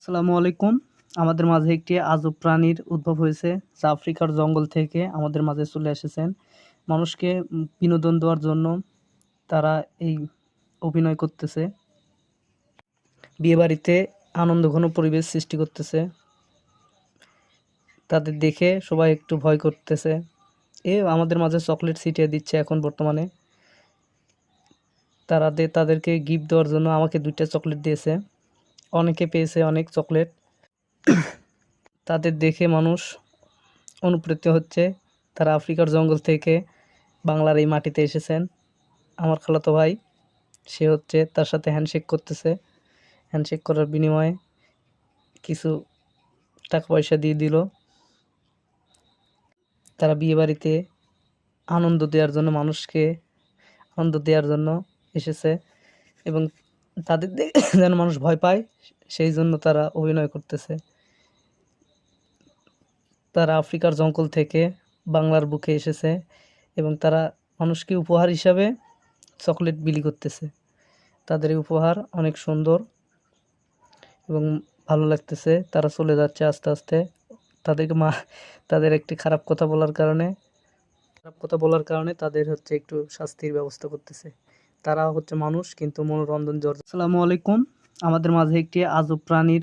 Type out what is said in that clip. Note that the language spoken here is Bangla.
আসসালামু আলাইকুম। আমাদের মাঝে একটি আজব প্রাণীর উদ্ভব হয়েছে, যা আফ্রিকার জঙ্গল থেকে আমাদের মাঝে চলে এসেছেন। মানুষকে বিনোদন দেওয়ার জন্য তারা এই অভিনয় করতেছে। বিয়েবাড়িতে আনন্দঘন পরিবেশ সৃষ্টি করতেছে। তাদের দেখে সবাই একটু ভয় করতেছে। আমাদের মাঝে চকলেট ছিটিয়ে দিচ্ছে এখন বর্তমানে। তাদেরকে গিফট দেওয়ার জন্য আমাকে ২ টা চকলেট দিয়েছে। অনেকে পেয়েছে অনেক চকলেট। তাদের দেখে মানুষ অনুপ্রেরিত হচ্ছে। তারা আফ্রিকার জঙ্গল থেকে বাংলার এই মাটিতে এসেছেন। আমার খালাতো ভাই, সে হচ্ছে তার সাথে হ্যান্ডশেক করতেছে। হ্যান্ডশেক করার বিনিময়ে কিছু টাকা পয়সা দিয়ে দিল। তারা বিয়েবাড়িতে মানুষকে আনন্দ দেওয়ার জন্য এসেছে এবং তাদের দেখে যেন মানুষ ভয় পায়, সেই জন্য তারা অভিনয় করতেছে। তারা আফ্রিকার জঙ্গল থেকে বাংলার বুকে এসেছে এবং তারা মানুষকে উপহার হিসাবে চকলেট বিলি করতেছে। তাদের এই উপহার অনেক সুন্দর এবং ভালো লাগতেছে। তারা চলে যাচ্ছে আস্তে আস্তে। তাদেরকে তাদের একটি খারাপ কথা বলার কারণে তাদের হচ্ছে একটু শাস্তির ব্যবস্থা করতেছে। তারা হচ্ছে মানুষ, কিন্তু মনোরঞ্জন আসসালামু আলাইকুম। আমাদের মাঝে একটি আজব প্রাণীর